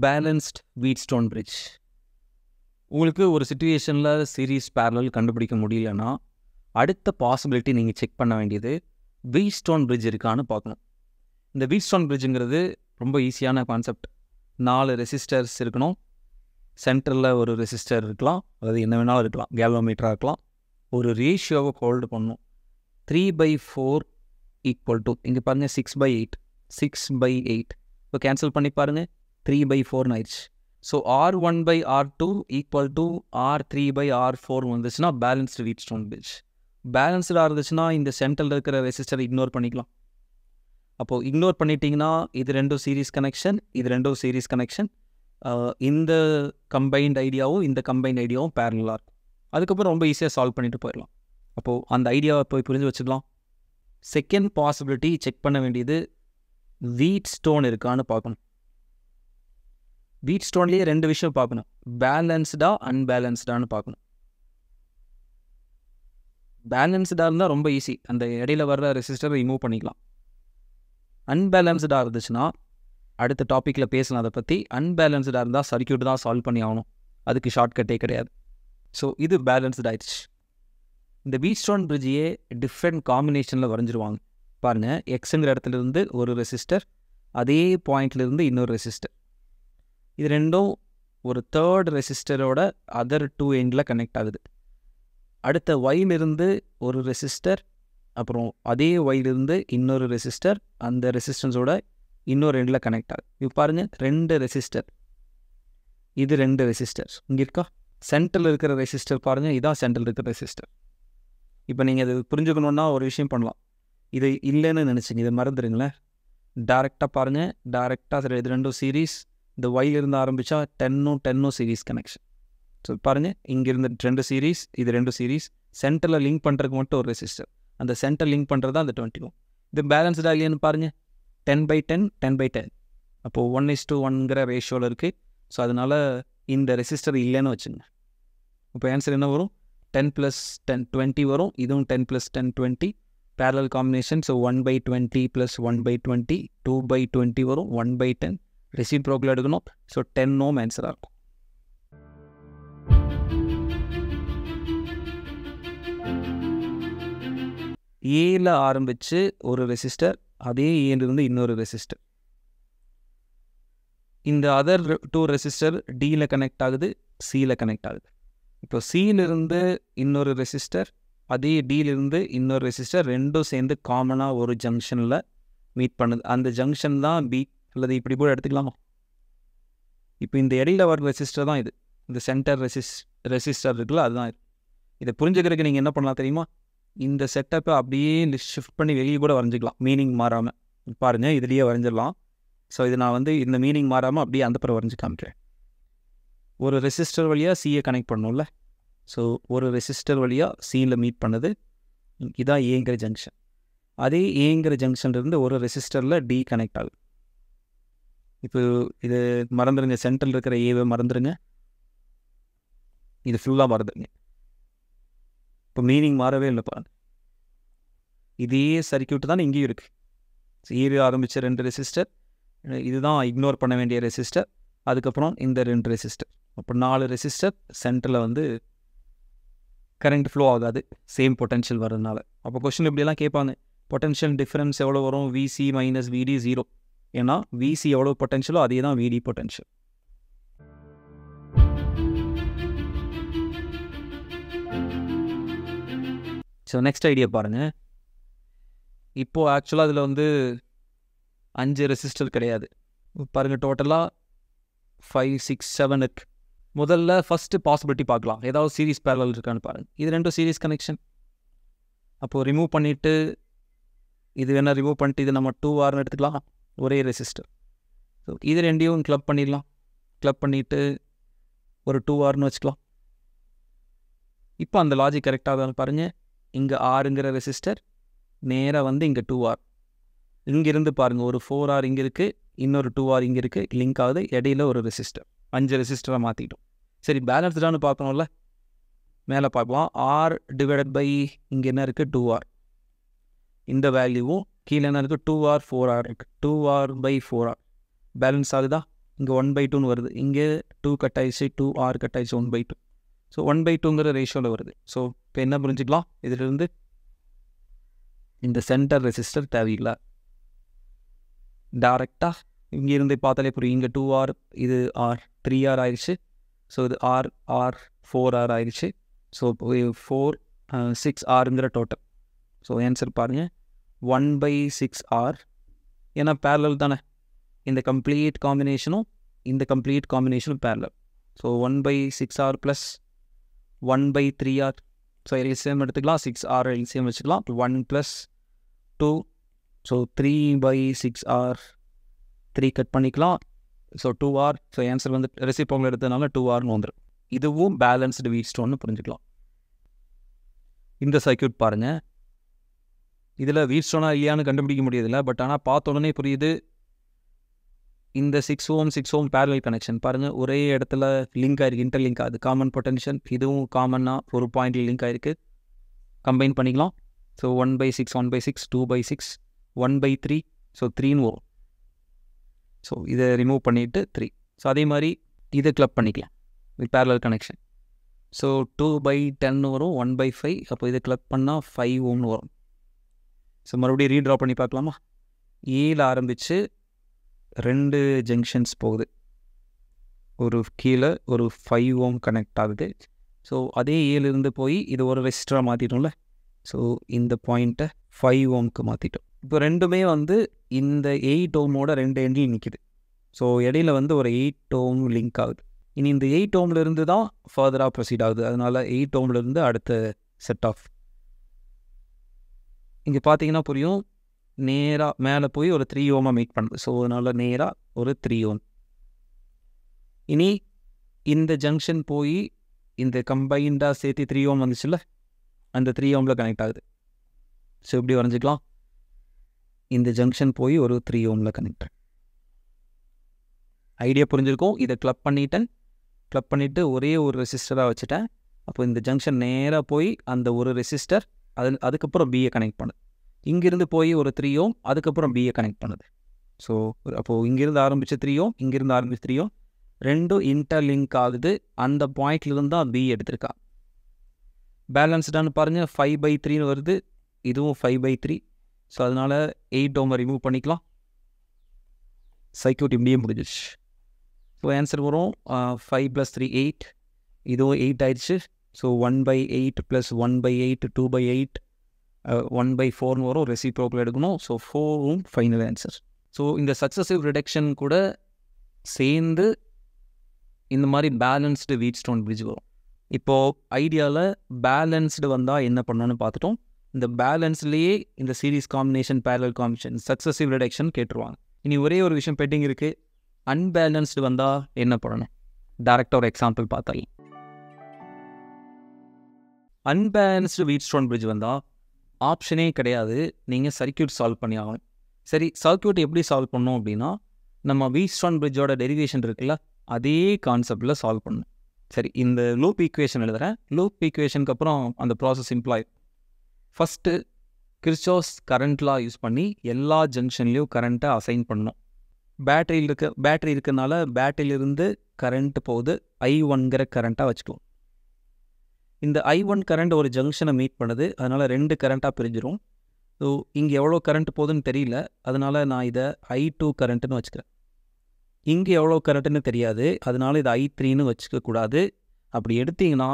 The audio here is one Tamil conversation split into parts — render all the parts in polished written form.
Balanced Wheatstone bridge. உங்களுக்கு ஒரு சிச்சுவேஷனில் சீரீஸ் பேரலல் கண்டுபிடிக்க முடியலன்னா அடுத்த பாசிபிலிட்டி நீங்கள் செக் பண்ண வேண்டியது வீட்ஸ்டோன் பிரிட்ஜ் இருக்கான்னு பார்க்கணும். இந்த வீட்ஸ்டோன் பிரிட்ஜுங்கிறது ரொம்ப ஈஸியான கான்செப்ட். 4 ரெசிஸ்டர்ஸ் இருக்கணும், சென்டரில் ஒரு ரெசிஸ்டர் இருக்கலாம், அதாவது என்ன வேணாலும் இருக்கலாம், கேல்வோமீட்டராக இருக்கலாம். ஒரு ரேஷியோவை ஹோல்டு பண்ணணும். 3/4 ஈக்குவல் டு இங்கே பாருங்கள் 6/8, 6/8. இப்போ கேன்சல் பண்ணி பாருங்கள், 3/4 ஆயிடுச்சு. So R1/R2 equal to R3/R4 வந்துச்சுன்னா பேலன்ஸ்டு வீட்ஸ்டோன் பிரிட்ஜ். பேலன்ஸ்டாக இருந்துச்சுன்னா இந்த சென்டரில் இருக்கிற ரெசிஸ்டரை இக்னோர் பண்ணிக்கலாம். அப்போது இக்னோர் பண்ணிட்டீங்கன்னா இது ரெண்டும் சீரீஸ் கனெக்ஷன், இது ரெண்டும் சீரீஸ் கனெக்ஷன். இந்த கம்பைன்ட் ஐடியாவும் இந்த கம்பைன்ட் ஐடியாவும் பேரலாக இருக்கும். அதுக்கப்புறம் ரொம்ப ஈஸியாக சால்வ் பண்ணிட்டு போயிடலாம். அப்போது அந்த ஐடியாவை போய் புரிஞ்சு வச்சுக்கலாம். செகண்ட் பாசிபிலிட்டி செக் பண்ண வேண்டியது வீட்ஸ்டோன் இருக்கான்னு பார்க்கணும். வீட்ஸ்டோன்லேயே 2 விஷயம் பார்க்கணும். பேலன்ஸ்டா அன்பேலன்ஸ்டான்னு பார்க்கணும். பேலன்ஸ்டாக இருந்தால் ரொம்ப ஈஸி, அந்த இடையில வர்ற ரெசிஸ்டரை ரிமூவ் பண்ணிக்கலாம். அன்பேலன்ஸ்டாக இருந்துச்சுன்னா அடுத்த டாப்பிக்கில் பேசலாம் அதை பற்றி. அன்பேலன்ஸ்டாக இருந்தால் சர்க்யூட் தான் சால்வ் பண்ணி ஆகணும், அதுக்கு ஷார்ட்கட்டே கிடையாது. ஸோ இது பேலன்ஸ்ட் ஆயிடுச்சு. இந்த வீட்ஸ்டோன் பிரிட்ஜையே டிஃப்ரெண்ட் காம்பினேஷனில் வரைஞ்சிருவாங்க. பாருங்கள், எக்ஸுங்கிற இடத்துலேருந்து ஒரு ரெசிஸ்டர், அதே பாயிண்ட்லேருந்து இன்னொரு ரெசிஸ்டர். இது ரெண்டும் ஒரு தேர்ட் ரெசிஸ்டரோட அதர் 2 எண்டில் கனெக்ட் ஆகுது. அடுத்த ஒயிலிருந்து ஒரு ரெசிஸ்டர், அப்புறம் அதே ஒயிலிருந்து இன்னொரு ரெசிஸ்டர், அந்த ரெசிஸ்டன்ஸோட இன்னொரு எண்டில் கனெக்ட் ஆகுது. இப்போ பாருங்கள், 2 ரெசிஸ்டர், இது 2 ரெசிஸ்டர் இங்கே இருக்கா. சென்டரில் இருக்கிற ரெசிஸ்டர் பாருங்கள், இதான் சென்டரில் இருக்கிற ரெசிஸ்டர். இப்போ நீங்கள் இது புரிஞ்சுக்கணுன்னா ஒரு விஷயம் பண்ணலாம். இது இல்லைன்னு நினச்சிங்க, இதை மறந்துடுங்களேன். டேரெக்டாக பாருங்கள், டேரெக்டாக இது ரெண்டும் சீரீஸ். இந்த ஒயிலிருந்து ஆரம்பித்தா 10 சீரீஸ் கனெக்ஷன். ஸோ பாருங்கள், இங்கேருந்து 2 சீரீஸ், இது 2 சீரீஸ். சென்டரில் லிங்க் பண்ணுறதுக்கு மட்டும் ஒரு ரெசிஸ்டர், அந்த சென்டர் லிங்க் பண்ணுறது தான் அந்த 20 Ω. இது பேலன்ஸ்டாக இல்லையான்னு பாருங்கள், 10/10, 10/10. அப்போது 1:1ங்கிற ரேஷியோவில் இருக்குது. ஸோ அதனால் இந்த ரெசிஸ்டர் இல்லைன்னு வச்சுங்க. இப்போ ஆன்சர் என்ன வரும்? 10 + 10 20 வரும். இதுவும் 10 + 10 20 பேரலல் காம்பினேஷன். ஸோ 1/20 + 1/20 2/20 வரும். 1/10 ரெசிப்ரோக்கல் எடுக்கணும். ஸோ 10 Ω ஆன்சராக இருக்கும். ஏல ஆரம்பித்து ஒரு ரெசிஸ்டர், அதே ஏலிருந்து இன்னொரு ரெசிஸ்டர். இந்த அதர் 2 ரெசிஸ்டர் டியில் கனெக்ட் ஆகுது, சியில் கனெக்ட் ஆகுது. இப்போ சியிலிருந்து இன்னொரு ரெசிஸ்டர், அதே டியிலிருந்து இன்னொரு ரெசிஸ்டர், ரெண்டும் சேர்ந்து காமனாக ஒரு ஜங்ஷனில் மீட் பண்ணுது. அந்த ஜங்ஷன் தான் பி, அல்லது இப்படி கூட எடுத்துக்கலாமா? இப்போ இந்த இடையில வர ரெசிஸ்டர் தான் இது, இந்த சென்டர் ரெசிஸ்டர் இருக்குல்ல, அதுதான் இது. இதை புரிஞ்சுக்கிறதுக்கு நீங்கள் என்ன பண்ணலாம் தெரியுமா? இந்த செட்டப்பை அப்படியே ஷிஃப்ட் பண்ணி வெளியே கூட வரைஞ்சிக்கலாம், மீனிங் மாறாமல். பாருங்கள், இதுலேயே வரைஞ்சிடலாம். ஸோ இது நான் இந்த மீனிங் மாறாமல் அப்படியே அந்த புறம் வரைஞ்சி காமிக்கிறேன். ஒரு ரெசிஸ்டர் வழியாக சியை கனெக்ட் பண்ணணும்ல. ஸோ ஒரு ரெசிஸ்டர் வழியாக சியில் மீட் பண்ணுது, இதான் ஏங்கிற ஜங்ஷன். அதே ஏங்கிற ஜங்ஷன்லேருந்து ஒரு ரெசிஸ்டரில் டி கனெக்ட் ஆகுது. இப்போ இது மறந்துடுங்க, சென்டரில் இருக்கிற ஏவை மறந்துடுங்க, இது ஃபுல்லாக மறந்துடுங்க. இப்போ மீனிங் மாறவே இல்லை பாருங்க. இதே சர்க்யூட் தான் இங்கேயும் இருக்குது. ஏழு ஆரம்பித்த 2 ரெசிஸ்டர், இதுதான் இக்னோர் பண்ண வேண்டிய ரெசிஸ்டர். அதுக்கப்புறம் இந்த 2 ரெசிஸ்டர். அப்போ 4 ரெசிஸ்டர் சென்டரில் கரண்ட் ஃப்ளோ ஆகாது, சேம் பொட்டன்ஷியல் வரதுனால. அப்போ கொஸ்டின் இப்படியெல்லாம் கேட்பாங்க, பொட்டன்ஷியல் டிஃப்ரென்ஸ் எவ்வளோ வரும்? VC - VD 0. ஏன்னா VC எவ்வளோ பொட்டன்ஷியலோ அதே தான் VD potential. So next idea பாருங்கள். இப்போது ஆக்சுவலாக அதில் 5 ரெசிஸ்டர் கிடையாது. பாருங்கள், டோட்டலாக 5 6 7 இருக்குது. முதல்ல ஃபஸ்ட்டு பாசிபிலிட்டி பார்க்கலாம், ஏதாவது சீரீஸ் பேரலல் இருக்கான்னு பாருங்கள். இது 2 சீரீஸ் கனெக்ஷன். அப்போது ரிமூவ் பண்ணிவிட்டு இது வேணால் ரிமூவ் பண்ணிட்டு இது நம்ம 2Rன்னு எடுத்துக்கலாம், ஒரே ரெசிஸ்டர். ஸோ இது 2யும் கிளப் பண்ணிடலாம். கிளப் பண்ணிவிட்டு ஒரு 2Rன்னு வச்சுக்கலாம். இப்போ அந்த லாஜிக் கரெக்டாக பாருங்கள். இங்கே ஆறுங்கிற ரெசிஸ்டர் நேராக இங்கே 2R. இங்கேருந்து பாருங்கள், ஒரு 4R இங்கே இருக்குது, இன்னொரு 2R இங்கே இருக்குது, லிங்க் ஆகுது. இடையில ஒரு ரெசிஸ்டர், 5 ரெசிஸ்டராக மாற்றிட்டோம். சரி, பேலன்ஸ்டானு பார்க்கணும்ல, மேலே பார்க்கலாம். R/, இங்கே என்ன இருக்குது? 2R. இந்த வேல்யூவும் கீழே என்ன இருக்குது? 2R 4R இருக்குது. 2R/4R பேலன்ஸ் ஆகுதா? இங்கே 1/2ன்னு வருது, இங்கே 2 கட் ஆயிடுச்சு, 2R கட் ஆயிடுச்சு, 1/2. ஸோ 1/2ங்கிற ரேஷியோவில் வருது. ஸோ இப்போ என்ன புரிஞ்சுக்கலாம் இதிலிருந்து, இந்த சென்டர் ரெசிஸ்டர் தேவையில்லை. டேரெக்டாக இங்கேருந்து பார்த்தாலே புரியும், இங்கே 2R, இது R, 3R ஆயிடுச்சு. ஸோ இது R 4R ஆயிடுச்சு. ஸோ 4 6Rங்கிற டோட்டல். ஸோ ஆன்சர் பாருங்கள் 1/6R. ஏன்னா பேரலல் தானே, இந்த கம்ப்ளீட் காம்பினேஷனும் இந்த கம்ப்ளீட் காம்பினேஷனும் parallel. So 1/6R plus 1/3R. So LCM எடுத்துக்கலாம், 6R எல்சிஎம் வச்சுக்கலாம். 1 + 2, ஸோ 3/6R, 3 கட் பண்ணிக்கலாம். So 2R. ஸோ ஆன்சர் வந்து ரெசிப்ரோக்கல் எடுத்ததுனால 2Rன்னு வந்துடும். இதுவும் பேலன்ஸ்டு வீட்ஸ்டோன்னு புரிஞ்சுக்கலாம். இந்த சர்க்யூட் பாருங்கள், இதில் வீட்ஸ்டோனா இல்லையான்னு கண்டுபிடிக்க முடியதில்லை. பட் ஆனால் பார்த்த உடனே புரியுது, இந்த 6 ohm 6 ohm பேரலல் கனெக்ஷன் பாருங்கள், ஒரே இடத்துல லிங்க் ஆகிருக்கு, இன்டர் லிங்க் ஆகுது. காமன் பொட்டன்ஷியல், இதுவும் காமனாக ஒரு பாயிண்டில் லிங்க் ஆகிருக்கு. கம்பைன் பண்ணிக்கலாம். ஸோ 1/6 1/6 2/6 1/3. ஸோ 3ன்னு வரும். ஸோ இதை ரிமூவ் பண்ணிவிட்டு 3. ஸோ அதே மாதிரி இதை கிளப் பண்ணிக்கலாம், இது பேரலல் கனெக்ஷன். ஸோ 2/10 வரும், 1/5. அப்போ இதை கிளப் பண்ணால் 5 ohmன்னு வரும். ஸோ மறுபடியும் ரீட்ரா பண்ணி பார்க்கலாமா? ஏல ஆரம்பித்து 2 ஜங்ஷன்ஸ் போகுது, ஒரு கீழே ஒரு 5 ohm கனெக்ட் ஆகுது. ஸோ அதே ஏலிருந்து போய் இது ஒரு ரெசிஸ்டராக மாற்றிட்டோம்ல. ஸோ இந்த பாயிண்ட்டை 5 ohmக்கு மாற்றிட்டோம். இப்போ ரெண்டுமே வந்து இந்த 8 ohmோட 2 எண்டில் நிற்கிது. ஸோ இடையில வந்து ஒரு 8 ohm லிங்க் ஆகுது. இனி இந்த 8 ohmலேருந்து தான் ஃபர்தராக ப்ரொசீட் ஆகுது. அதனால் 8 ohmலேருந்து அடுத்த செட் ஆஃப். இங்கே பார்த்தீங்கன்னா புரியும், நேராக மேலே போய் ஒரு 3 ohmை மேக் பண்ணுது. ஸோ அதனால் நேராக ஒரு 3 ohm. இனி இந்த ஜங்ஷன் போய் இந்த கம்பைண்டாக சேர்த்து 3 ohm வந்துச்சுல்ல, அந்த 3 ohmல கனெக்ட் ஆகுது. ஸோ இப்படி வரைஞ்சிக்கலாம், இந்த ஜங்ஷன் போய் ஒரு 3 ohmல கனெக்ட். ஐடியா புரிஞ்சிருக்கும். இதை கிளப் பண்ணிவிட்டு ஒரே ஒரு ரெசிஸ்டராக வச்சுட்டேன். அப்போ இந்த ஜங்ஷன் நேராக போய் அந்த ஒரு ரெசிஸ்டர், அதுக்கப்புறம் பிஏ கனெக்ட் பண்ணுது. இங்கேருந்து போய் ஒரு 3 ohm, அதுக்கப்புறம் பிஏ கனெக்ட் பண்ணுது. ஸோ அப்போது இங்கேருந்து ஆரம்பித்த 3 ohm, இங்கேருந்து ஆரம்பித்த 3 ohm, ரெண்டும் இன்டர்லிங்க் ஆகுது. அந்த பாயிண்ட்லேருந்து தான் பி எடுத்திருக்கா. பேலன்ஸ்டானு பாருங்கள், 5/3ன்னு வருது, இதுவும் 5/3. ஸோ அதனால் 8 ohmை ரிமூவ் பண்ணிக்கலாம். சர்க்யூட் இப்படியே முடிஞ்சிச்சு. ஸோ ஆன்சர் வரும் 5 + 3 8. இதுவும் 8 ஆயிடுச்சு. ஸோ 1/8 + 1/8 2/8 1/4ன்னு வரும். ரெசிப்ரோக்கல் எடுக்கணும். So 4 final answer. ஸோ இந்த சக்ஸசிவ் ரிடக்ஷன் கூட சேர்ந்து இந்த மாதிரி பேலன்ஸ்டு வீட்ஸ்டோன் பிரிட்ஜ் வரும். இப்போது ஐடியாவில் பேலன்ஸ்டு வந்தால் என்ன பண்ணணும்னு பார்த்துட்டோம். இந்த பேலன்ஸ்லேயே இந்த series combination, parallel combination, successive reduction கேட்டுருவாங்க. இனி ஒரே ஒரு விஷயம் பெண்டிங் இருக்குது, அன்பேலன்ஸ்டு வந்தால் என்ன பண்ணணும்? டேரெக்டாக ஒரு எக்ஸாம்பிள் பார்த்தாலும், அன்பேலன்ஸ்டு வீட்ஸ்டோன் பிரிட்ஜ் வந்தால் ஆப்ஷனே கிடையாது, நீங்கள் சர்க்யூட் சால்வ் பண்ணி ஆகணும். சரி, சர்க்யூட் எப்படி சால்வ் பண்ணணும் அப்படின்னா, நம்ம வீட்ஸ்டோன் பிரிட்ஜோட டெரிவேஷன் இருக்குல்ல, அதே கான்செப்டில் சால்வ் பண்ணணும். சரி, இந்த லூப் ஈக்குவேஷன் எழுதுகிறேன். லூப் ஈக்குவேஷனுக்கு அப்புறம் அந்த ப்ராசஸ் சிம்பிள் ஆகிடும். First Kirchhoff's current law use பண்ணி எல்லா ஜங்ஷன்லேயும் கரண்ட்டை அசைன் பண்ணணும். பேட்டரி இருக்கிறதுனால பேட்டரியிலிருந்து கரண்ட் போகுது, I1ங்கிற கரண்ட்டாக வச்சுக்குவோம். இந்த I1 கரண்ட் ஒரு ஜங்ஷனை மீட் பண்ணுது, அதனால் 2 கரண்ட்டாக பிரிஞ்சிடும். ஸோ இங்கே எவ்வளோ கரண்ட் போகுதுன்னு தெரியல, அதனால் நான் இதை I2 கரண்ட்டுன்னு வச்சுக்கிறேன். இங்கே எவ்வளோ கரண்ட்டுன்னு தெரியாது, அதனால் இதை I3ன்னு வச்சுக்கக்கூடாது. அப்படி எடுத்திங்கன்னா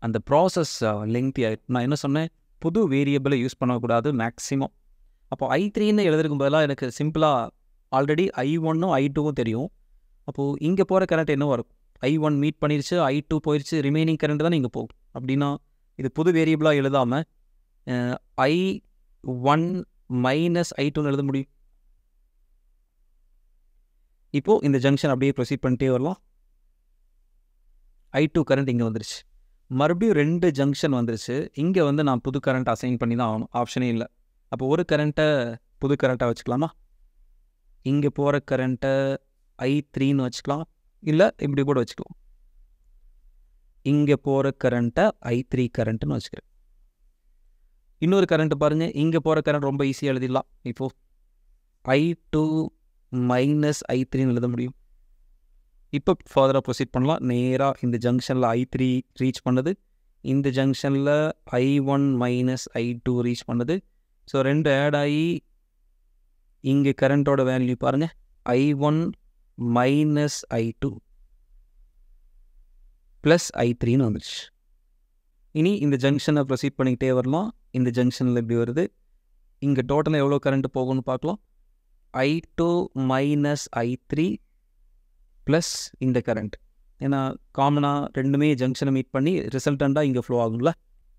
அந்த ப்ராசஸ் லெங்க்தி ஆகிடும். நான் என்ன சொன்னேன், புது வேரியபிளை யூஸ் பண்ணக்கூடாது மேக்ஸிமம். அப்போ I3ன்னு எழுதுறதுக்கு பதிலாக எனக்கு சிம்பிளாக ஆல்ரெடி I1ம் I2வும் தெரியும். அப்போது இங்கே போகிற கரண்ட் என்ன வரும்? I1 மீட் பண்ணிடுச்சு, I2 போயிடுச்சு, ரிமைனிங் கரண்ட் தான் இங்கே போகும். அப்படின்னா இது புது வேரியபிளாக எழுதாமல் I1 - I2ன்னு எழுத முடியும். இப்போது இந்த ஜங்ஷன் அப்படியே ப்ரொசீட் பண்ணிட்டே வரலாம். I2 கரண்ட் இங்கே வந்துருச்சு, மறுபடியும் 2 ஜங்ஷன் வந்துருச்சு. இங்கே வந்து நான் புது கரண்ட் அசைன் பண்ணி தான் ஆகணும், ஆப்ஷனே இல்லை. அப்போ ஒரு கரண்ட்டை புது கரண்ட்டாக வச்சுக்கலாமா? இங்கே போகிற கரண்ட்டை I3ன்னு வச்சுக்கலாம், இல்லை இப்படி கூட வச்சுக்கலாம். இங்கே போகிற கரண்ட்டை I3 கரண்ட்டுன்னு வச்சுக்கிறேன். இன்னொரு கரண்ட்டு பாருங்கள், இங்கே போகிற கரண்ட் ரொம்ப ஈஸியாக எழுதிடலாம். இப்போது I2 - I3ன்னு எழுத முடியும். இப்போ ஃபர்தராக ப்ரொசீட் பண்ணலாம். நேராக இந்த ஜங்ஷனில் I3 ரீச் பண்ணுது, இந்த ஜங்ஷனில் I1 மைனஸ் I2 ரீச் பண்ணுது. ஸோ ரெண்டு ஆட் ஆகி இங்கே கரண்ட்டோட வேல்யூ பாருங்கள், I1 மைனஸ் I2 ப்ளஸ் I3ன்னு வந்துடுச்சு. இனி இந்த ஜங்ஷனை ப்ரொசீட் பண்ணிக்கிட்டே வரலாம். இந்த ஜங்ஷனில் எப்படி வருது, இங்கே டோட்டலாக எவ்வளோ கரண்ட்டு போகும்னு பார்க்கலாம். I2 மைனஸ் I3 ப்ளஸ் இந்த கரண்ட், ஏன்னா காமனாக ரெண்டுமே ஜங்ஷனை மீட் பண்ணி ரிசல்டண்ட்டாக இங்கே ஃப்ளோ ஆகும்ல,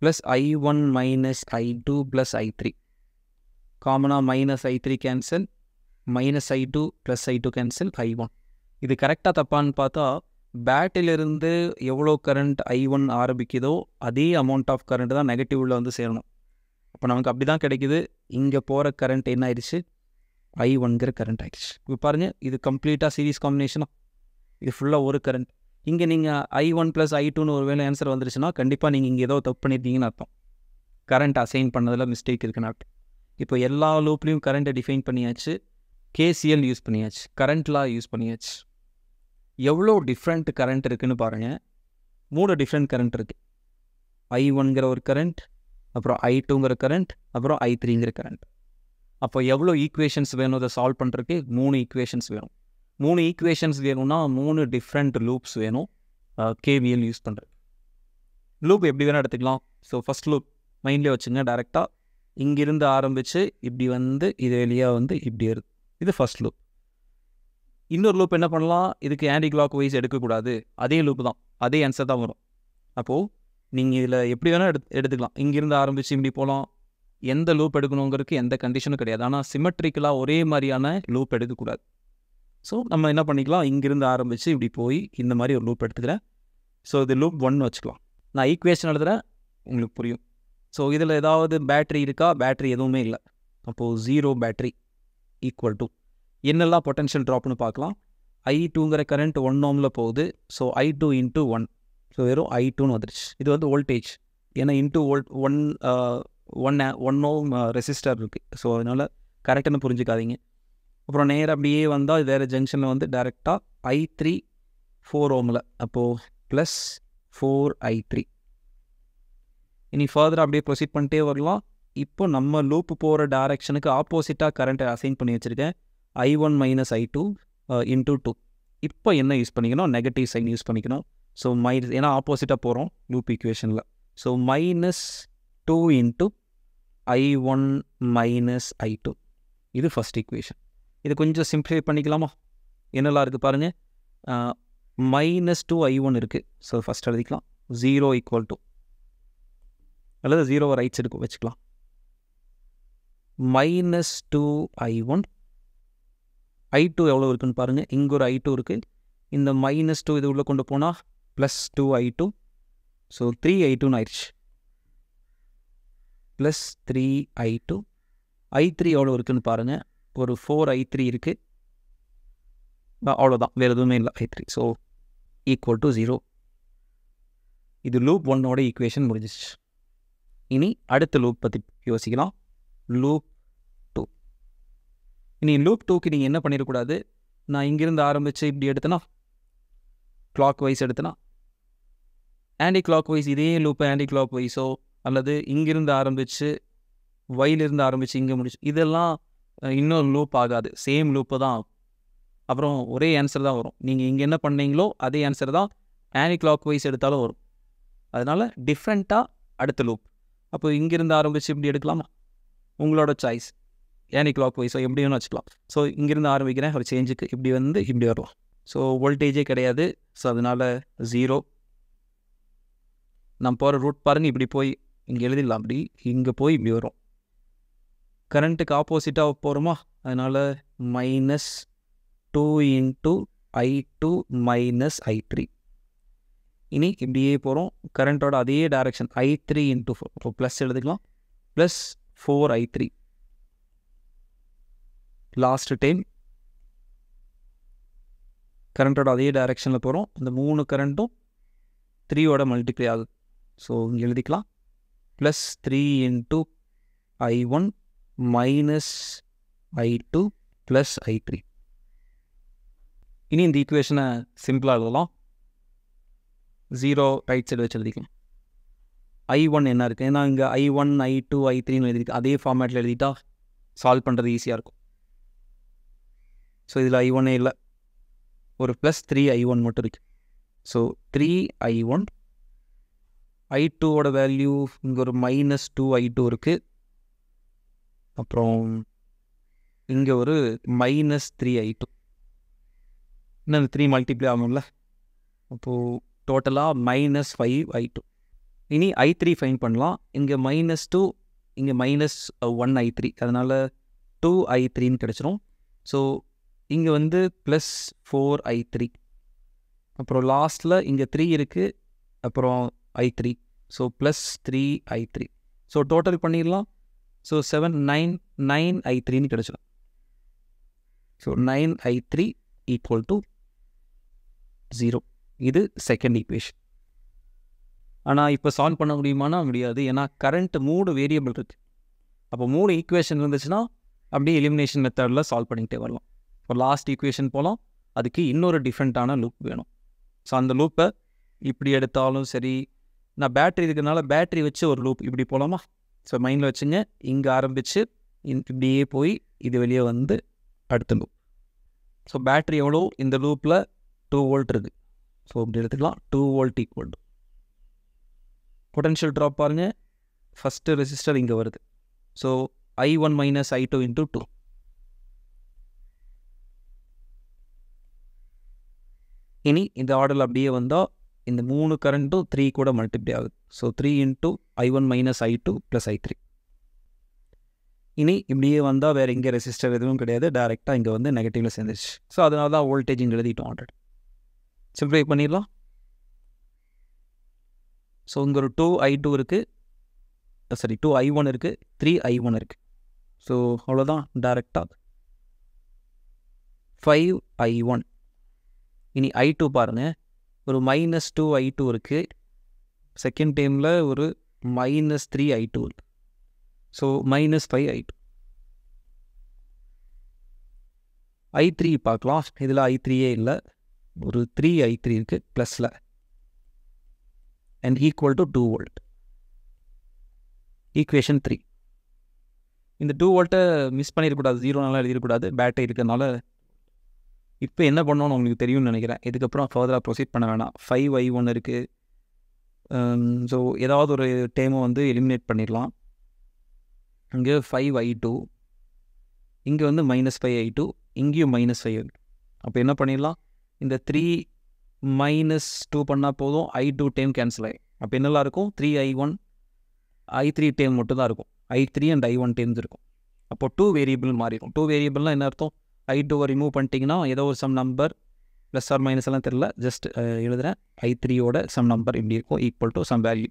plus I1 minus I2 plus I3. காமனாக minus I3 cancel, minus I2 plus I2 cancel, I1. இது கரெக்டாக தப்பான்னு பார்த்தா பேட்டரியிலிருந்து எவ்வளோ கரண்ட் I1 ஆரம்பிக்குதோ அதே அமௌண்ட் ஆஃப் கரண்ட் தான் நெகட்டிவில் வந்து சேரணும். அப்போ நமக்கு அப்படி தான் கிடைக்குது. இங்கே போகிற கரண்ட் என்ன ஆயிடுச்சு, I1ங்கிற கரண்ட் ஆயிடுச்சு. இப்போ பாருங்கள், இது கம்ப்ளீட்டாக சீரிஸ் காம்பினேஷனாக, இது ஃபுல்லாக ஒரு கரண்ட். இங்கே நீங்கள் I1 ப்ளஸ் I2ன்னு ஒரு வேளை ஆன்சர் வந்துருச்சுன்னா கண்டிப்பாக நீங்கள் இங்கே ஏதோ தப்பு பண்ணியிருக்கீங்கன்னு அர்த்தம். கரண்ட் அசைன் பண்ணதில் மிஸ்டேக் இருக்குன்னு அர்த்தம். இப்போ எல்லா லூப்லேயும் கரண்ட்டை டிஃபைன் பண்ணியாச்சு, KCL யூஸ் பண்ணியாச்சு, கரண்ட் லா யூஸ் பண்ணியாச்சு. எவ்வளோ டிஃப்ரெண்ட் கரண்ட் இருக்குதுன்னு பாருங்கள். 3 டிஃப்ரெண்ட் கரண்ட் இருக்குது. I1ங்கிற ஒரு கரண்ட், அப்புறம் I2ங்கிற கரண்ட், அப்புறம் I3ங்கிற கரண்ட். அப்போ எவ்வளோ ஈக்குவேஷன்ஸ் வேணும் அதை சால்வ் பண்ணுறதுக்கு? 3 ஈக்குவேஷன்ஸ் வேணும். 3 ஈக்குவேஷன்ஸ் வேணும்னா 3 டிஃப்ரெண்ட் லூப்ஸ் வேணும் KVL யூஸ் பண்ணுறது. லூப் எப்படி வேணால் எடுத்துக்கலாம். ஸோ ஃபஸ்ட் லூப் மைண்ட்லேயே வச்சுங்க. டேரெக்டாக இங்கிருந்து ஆரம்பித்து இப்படி வந்து இது வெளியாக வந்து இப்படி வருது. இது ஃபஸ்ட் லூப். இன்னொரு லூப் என்ன பண்ணலாம், இதுக்கு ஆன்டி கிளாக் வைஸ் எடுக்கக்கூடாது, அதே லூப் தான், அதே ஆன்சர் தான் வரும். அப்போது நீங்கள் இதில் எப்படி வேணால் எடுத்துக்கலாம். இங்கிருந்து ஆரம்பித்து இப்படி போகலாம். எந்த லூப் எடுக்கணுங்கிறதுக்கு எந்த கண்டிஷனும் கிடையாது. ஆனால் சிமெட்ரிக்கலாக ஒரே மாதிரியான லூப் எடுக்கக்கூடாது. ஸோ நம்ம என்ன பண்ணிக்கலாம், இங்கிருந்து ஆரம்பித்து இப்படி போய் இந்த மாதிரி ஒரு லூப் எடுத்துக்கிறேன். ஸோ இது லூப் 1 வச்சுக்கலாம். நான் ஈக்குவேஷன் எழுதுகிறேன், உங்களுக்கு புரியும். ஸோ இதில் ஏதாவது பேட்ரி இருக்கா? பேட்ரி எதுவுமே இல்லை. அப்போது 0 பேட்ரி ஈக்குவல் டு என்னெல்லாம் பொட்டன்ஷியல் ட்ராப்னு பார்க்கலாம். I2ங்கிற கரண்ட் 1 ohmல போகுது. ஸோ I2 இன்ட்டு 1, ஸோ வெறும் I2ன்னு வந்துடுச்சு. இது வந்து வோல்டேஜ், ஏன்னா இன்ட்டு ஒன் ஓம் ரெசிஸ்டர் இருக்குது. ஸோ அதனால் கரெக்டுன்னு புரிஞ்சுக்காதீங்க. அப்புறம் நேராக அப்படியே வந்தால் வேறு ஜங்ஷனில் வந்து டேரெக்டாக I3 4 ohmல, அப்போது ப்ளஸ் 4I3. இனி ஃபர்தராக அப்படியே ப்ரொசீட் பண்ணிட்டே வரலாம். இப்போ நம்ம லூப்பு போகிற டைரெக்ஷனுக்கு ஆப்போசிட்டாக கரண்ட்டை அசைன் பண்ணி வச்சுருக்கேன். I1 minus I2 into 2. இப்போ என்ன யூஸ் பண்ணிக்கணும், நெகட்டிவ் சைன் யூஸ் பண்ணிக்கணும். ஸோ மைனஸ், ஏன்னா ஆப்போசிட்டாக போகிறோம் லூப் ஈக்குவேஷனில். So minus 2 into I1 minus I2. இது ஃபஸ்ட் ஈக்குவேஷன். இது கொஞ்சம் சிம்ப்ளிஃபை பண்ணிக்கலாமா? என்னெல்லாம் இருக்குது பாருங்கள். மைனஸ் 2 I1 இருக்குது. ஸோ ஃபஸ்ட் எழுதிக்கலாம். 0 ஈக்குவல் டு, அல்லது 0 ரைட் சைடுக்கு வச்சுக்கலாம். மைனஸ் 2 I1, I2 எவ்வளோ இருக்குன்னு பாருங்கள். இங்கே ஒரு I2 இருக்குது. இந்த மைனஸ் 2 இது உள்ளே கொண்டு போனால் ப்ளஸ் 2 I2. ஸோ 3 I2ன்னு ஆயிடுச்சு. Plus 3 I2. I3 எவ்வளோ இருக்குதுன்னு பாருங்கள். ஒரு 4 I3 இருக்குது. அவ்வளோதான், வேறு எதுவுமே இல்லை. I3 so equal to 0. இது லூப் 1ஓட ஈக்குவேஷன் முடிஞ்சிச்சு. இனி அடுத்த லூப் பற்றி யோசிக்கலாம். லூப் 2. இனி லூப் 2க்கு நீங்கள் என்ன பண்ணிடக்கூடாது, நான் இங்கிருந்து ஆரம்பித்து இப்படி எடுத்தனா, கிளாக் வைஸ் எடுத்தனா, ஆன்டி கிளாக் வைஸ் இதே லூப்பை ஆன்டி கிளாக் வைஸோ, அல்லது இங்கிருந்து ஆரம்பித்து ஒயிலிருந்து ஆரம்பித்து இங்கே முடிச்சு, இதெல்லாம் இன்னொரு லூப் ஆகாது, சேம் லூப்பு தான் ஆகும். அப்புறம் ஒரே ஆன்சர் தான் வரும். நீங்கள் இங்கே என்ன பண்ணீங்களோ அதே ஆன்சர் தான் ஆன்டி கிளாக் வைஸ் எடுத்தாலும் வரும். அதனால் டிஃப்ரெண்ட்டாக அடுத்த லூப். அப்போ இங்கிருந்து ஆரம்பித்து இப்படி எடுக்கலாமா, உங்களோட சாய்ஸ். ஆன்டி கிளாக் வைஸோ எப்படி வேணும் வச்சுக்கலாம். ஸோ இங்கிருந்து ஆரம்பிக்கிறேன், ஒரு சேஞ்சுக்கு இப்படி வந்து இப்படி வரலாம். ஸோ வோல்டேஜே கிடையாது. ஸோ அதனால் 0. நான் போகிற ரூட் பாருங்கள், இப்படி போய் இங்கே எழுதிடலாம். அப்படி இங்கே போய் இப்படி வரும். கரண்ட்டுக்கு ஆப்போசிட்டாக போகிறோமா, அதனால் minus 2 into I2 minus I3. இனி இப்படியே போகிறோம். கரண்ட்டோட அதே டைரக்ஷன் I3 இன்ட்டு 4. இப்போ ப்ளஸ் எழுதிக்கலாம். Plus 4I3. லாஸ்ட் டைம் கரண்ட்டோட அதே டைரக்ஷனில் போகிறோம். இந்த 3 கரண்ட்டும் 3யோட மல்டிப்ளை ஆகுது. ஸோ இங்கே எழுதிக்கலாம். Plus 3 into I1 minus I2 plus I3. இனி இந்த ஈக்குவேஷனை சிம்பிளாக எழுதலாம். 0 ரைட் சைடு வச்சு எழுதிக்கலாம். I1 என்ன இருக்குது, ஏன்னா இங்கே I1 I2 I3ன்னு எழுதிருக்கு. அதே ஃபார்மேட்டில் எழுதிட்டா சால்வ் பண்ணுறது ஈஸியாக இருக்கும். ஸோ இதில் I1 இல்லை, ஒரு +3I1 மட்டும் இருக்குது. ஸோ 3I1, I2ஓட வேல்யூ இங்கே ஒரு -2I2 இருக்குது. அப்புறம் இங்கே ஒரு -3I2. இன்னும் 3 மல்டிப்ளை ஆகும்ல, அப்போது டோட்டலாக -5I2. இனி I3 ஃபைன் பண்ணலாம். இங்கே -2, இங்கே -1I3, அதனால் 2I3ன்னு கிடச்சிரும். ஸோ இங்கே வந்து +4I3, அப்புறம் லாஸ்ட்டில் இங்கே 3 இருக்குது, அப்புறம் I3, so +3I3. So total பண்ணிடலாம். ஸோ 9I3ன்னு கிடச்சிடும். So 9I3 = 0. இது செகண்ட் ஈக்குவேஷன். ஆனால் இப்போ சால்வ் பண்ண முடியுமானா முடியாது, ஏன்னா கரண்ட் 3 வேரியபிள் இருக்குது. அப்போ 3 ஈக்குவேஷன் இருந்துச்சுன்னா அப்படியே எலிமினேஷன் மெத்தடில் சால்வ் பண்ணிக்கிட்டே வரலாம். இப்போ லாஸ்ட் ஈக்குவேஷன் போகலாம், அதுக்கு இன்னொரு டிஃப்ரெண்ட்டான லூப் வேணும். ஸோ அந்த லூப்பை இப்படி எடுத்தாலும் சரி, நான் பேட்ரி இருக்கிறதுனால பேட்ரி வச்சு ஒரு லூப் இப்படி போகலாமா? ஸோ மைண்டில் வச்சுங்க, இங்கே ஆரம்பித்து இப்படியே போய் இது வெளியே வந்து அடுத்த லூப். ஸோ பேட்ரி எவ்வளோ, இந்த லூப்பில் 2 வோல்ட் இருக்குது. ஸோ இப்படி எடுத்துக்கலாம். 2 volt equal to potential drop பாருங்கள், ஃபஸ்ட்டு ரெசிஸ்டர் இங்கே வருது. So I1 - I2 × 2. இனி இந்த ஆர்டரில் அப்படியே வந்தால் இந்த 3 கரண்ட்டும் 3 கூட மல்டிப்ளை ஆகுது. So 3 × I1 - I2 + I3. இனி இப்படியே வந்தால் வேறு இங்கே ரெசிஸ்டர் எதுவும் கிடையாது, டேரெக்டாக இங்கே வந்து நெகட்டிவில் சேர்ந்துருச்சு. ஸோ அதனால தான் வோல்டேஜ் இங்கே எழுதிட்டோம் 100. சிம்பிளை பண்ணிடலாம். ஸோ இங்கே ஒரு 2I2 இருக்குது, சாரி 2I1 இருக்குது, 3I1 இருக்குது. ஸோ அவ்வளோதான், டேரெக்டாக 5I1. இனி I2 பாருங்கள், ஒரு -2I2 இருக்குது, செகண்ட் டைமில் ஒரு -3I2 இருக்குது. So -5I2. I3 பார்க்கலாம். இதில் I3 இல்லை, ஒரு 3I3 இருக்குது ப்ளஸில், and equal to 2 volt. Equation 3. இந்த 2 வோல்ட்டை மிஸ் பண்ணிடக்கூடாது, 0 எழுதிடக்கூடாது, பேட்டரி இருக்கிறதுனால. இப்போ என்ன பண்ணணும்னு உங்களுக்கு தெரியும்னு நினைக்கிறேன். இதுக்கப்புறம் ஃபர்தராக ப்ரொசீட் பண்ண வேணாம். 5I1 இருக்குது. ஸோ ஏதாவது ஒரு டேமை வந்து எலிமினேட் பண்ணிடலாம். இங்கே 5I2, இங்கே வந்து -5I2, இங்கேயும் -5I2. அப்போ என்ன பண்ணிடலாம், இந்த 3 -2 பண்ணால் போதும், I2 டைம் கேன்சல் ஆகும். அப்போ என்னெல்லாம் இருக்கும், 3I1 I3 டைம் மட்டும் தான் இருக்கும், I3 அண்ட் I1 டைம்ஸ் இருக்கும். அப்போது 2 வேரியபிள் மாறிடும். 2 வேரியபிள்னால் என்ன அர்த்தம், I2வை ரிமூவ் பண்ணிட்டீங்கன்னா ஏதோ ஒரு sum number plus or minus எல்லாம் தெரியல, ஜஸ்ட் எழுதுகிறேன். I3யோட சம் நம்பர் இப்படி இருக்கும், ஈக்குவல் டு சம் வேல்யூ.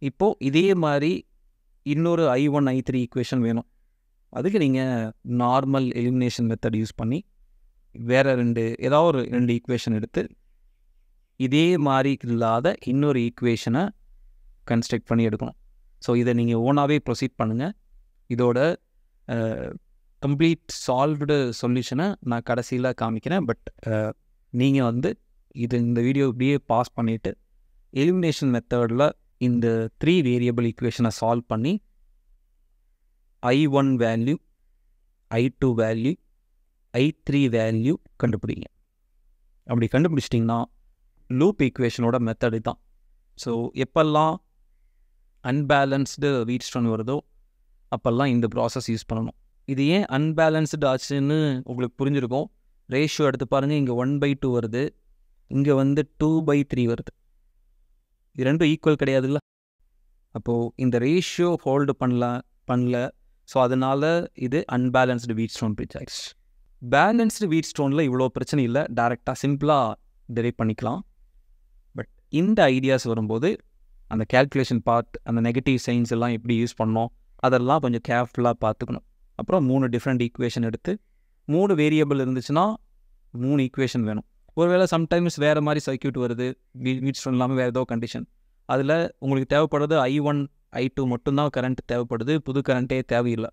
இப்போது இதே மாதிரி இன்னொரு I1 I3 ஈக்குவேஷன் வேணும். அதுக்கு நீங்கள் நார்மல் எலிமினேஷன் மெத்தட் யூஸ் பண்ணி வேறு ஏதாவது ஒரு 2 ஈக்குவேஷன் எடுத்து இதே மாதிரி இல்லாத இன்னொரு ஈக்குவேஷனை கன்ஸ்ட்ரக்ட் பண்ணி எடுக்கணும். ஸோ இதை நீங்கள் ஓனாகவே ப்ரொசீட் பண்ணுங்கள். இதோட கம்ப்ளீட் சால்வ்டு சொல்யூஷனை நான் கடைசியில் காமிக்கிறேன். பட் நீங்கள் வந்து இந்த வீடியோ இப்படியே பாஸ் பண்ணிவிட்டு எலிமினேஷன் மெத்தடில் இந்த 3 வேரியபிள் ஈக்குவேஷனை சால்வ் பண்ணி I1 value, I2 value, I3 value கண்டுபிடிங்க. அப்படி கண்டுபிடிச்சிட்டிங்கன்னா லூப் ஈக்குவேஷனோட மெத்தடு தான். ஸோ எப்பெல்லாம் அன்பேலன்ஸ்டு வீட்ஸ்டோன் வருதோ அப்போல்லாம் இந்த ப்ராசஸ் யூஸ் பண்ணணும். இது ஏன் அன்பேலன்ஸ்டு ஆச்சுன்னு உங்களுக்கு புரிஞ்சிருக்கும். ரேஷியோ எடுத்து பாருங்கள், இங்கே 1/2 வருது, இங்கே வந்து 2/3 வருது. இது ரெண்டும் ஈக்குவல் கிடையாதுல்ல. அப்போது இந்த ரேஷியோ ஹோல்டு பண்ணல. ஸோ அதனால் இது அன்பேலன்ஸ்டு வீட்ஸ்டோன் பிரிட்ஜ் ஆயிடுச்சு. பேலன்ஸ்டு வீட்ஸ்டோனில் இவ்வளோ பிரச்சனை இல்லை, டேரெக்டாக சிம்பிளாக டெரைவ் பண்ணிக்கலாம். பட் இந்த ஐடியாஸ் வரும்போது அந்த கேல்குலேஷன் பார்ட், அந்த நெகட்டிவ் சைன்ஸ் எல்லாம் எப்படி யூஸ் பண்ணோம் அதெல்லாம் கொஞ்சம் கேர்ஃபுல்லாக பார்த்துக்கணும். அப்புறம் 3 டிஃப்ரெண்ட் ஈக்குவேஷன் எடுத்து 3 வேரியபிள் இருந்துச்சுன்னா 3 ஈக்குவேஷன் வேணும். ஒருவேளை சம்டைம்ஸ் வேறு மாதிரி சர்க்யூட் வருது, வீட்ஸ்டோன் இல்லாமல் வேறு ஏதோ கண்டிஷன், அதில் உங்களுக்கு தேவைப்படுறது I1 I2 மட்டும்தான் கரண்ட் தேவைப்படுது, புது கரண்ட்டே தேவையில்லை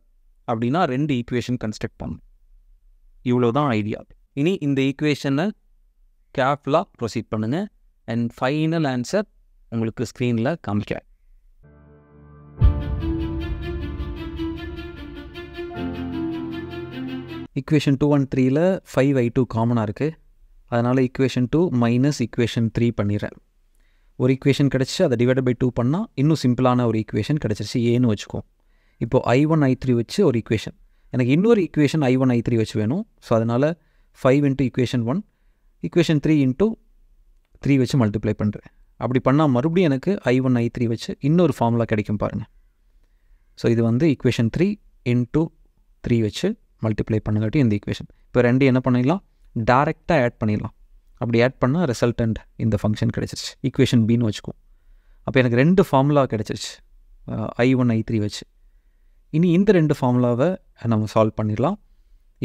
அப்படின்னா 2 ஈக்குவேஷன் கன்ஸ்ட்ரக்ட் பண்ணணும். இவ்வளோ தான் ஐடியா. இனி இந்த ஈக்குவேஷனை கேர்ஃபுல்லாக ப்ரொசீட் பண்ணுங்கள். அண்ட் ஃபைனல் ஆன்சர் உங்களுக்கு ஸ்க்ரீனில் காமிக்கிறேன். ஈக்குவேஷன் 2 and 3ல் 5i2 காமனாக இருக்குது. அதனால் ஈக்குவேஷன் 2 மைனஸ் ஈக்குவேஷன் 3 பண்ணிடுறேன். ஒரு ஈக்குவேஷன் கிடச்சி அதை டிவைடட் பை 2 பண்ணால் இன்னும் சிம்பிளான ஒரு ஈக்குவேஷன் கிடச்சிருச்சு, ஏன்னு வச்சுக்கோம். இப்போது i1 i3 வச்சு ஒரு ஈக்குவேஷன், எனக்கு இன்னொரு ஈக்குவேஷன் i1 i3 வச்சு வேணும். ஸோ அதனால் 5 into ஈக்குவேஷன் 1 ஈக்குவேஷன் 3 into 3 வச்சு மல்டிப்ளை பண்ணுறேன். அப்படி பண்ணால் மறுபடியும் எனக்கு i1 i3 வச்சு இன்னொரு ஃபார்முலா கிடைக்கும் பாருங்கள். ஸோ இது வந்து ஈக்குவேஷன் 3 into 3 வச்சு மல்டிப்ளை பண்ணுங்காட்டி இந்த ஈக்குவேஷன். இப்போ ரெண்டு என்ன பண்ணிடலாம், டேரெக்டாக ஆட் பண்ணிடலாம். அப்படி ஆட் பண்ணால் ரிசல்டன்ட் இந்த ஃபங்க்ஷன் கிடச்சிருச்சு, ஈக்குவேஷன் பின்னு வச்சுக்குவோம். அப்போ எனக்கு ரெண்டு ஃபார்முலா கிடச்சிருச்சு i1 i3 வச்சு. இனி இந்த ரெண்டு ஃபார்முலாவை நம்ம சால்வ் பண்ணிடலாம்.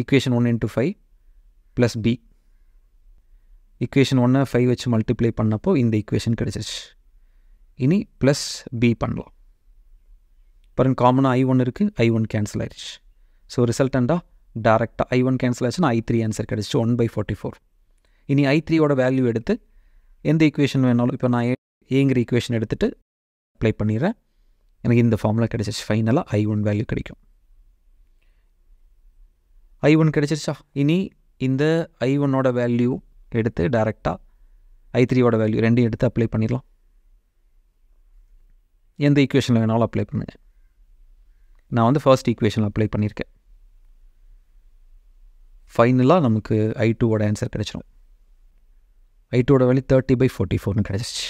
Equation 1 into 5 plus B. Equation 1 5 வச்சு மல்டிப்ளை பண்ணப்போ இந்த ஈக்குவேஷன் கிடச்சிருச்சு. இனி ப்ளஸ் பி பண்ணலாம். பாருங்க, காமனாக i1 இருக்குது, i1 கேன்சல் ஆயிடுச்சு. ஸோ ரிசல்டண்டாக டேரெக்டாக i1 கேன்சல் ஆச்சுன்னா i3 ஆன்சர் கிடச்சிச்சு 1/44. இனி i3யோட வேல்யூ எடுத்து எந்த ஈக்குவேஷன் வேணாலும், இப்போ நான் ஏங்கிற ஈக்குவேஷன் எடுத்துகிட்டு அப்ளை பண்ணிடுறேன். எனக்கு இந்த ஃபார்முலா கிடச்சிச்சு. ஃபைனலாக i1 வேல்யூ கிடைக்கும். i1 கிடச்சிருச்சா? இனி இந்த i1ஓட வேல்யூ எடுத்து டேரெக்டாக i3யோட வேல்யூ ரெண்டையும் எடுத்து அப்ளை பண்ணிடலாம். எந்த ஈக்குவேஷனில் வேணாலும் அப்ளை பண்ணுங்க. நான் வந்து ஃபர்ஸ்ட் ஈக்குவேஷனில் அப்ளை பண்ணியிருக்கேன். ஃபைனலாக நமக்கு i2ஓட ஆன்சர் கிடச்சிடும். i2ஓட வேல்யூ 30/44 கிடச்சிச்சு.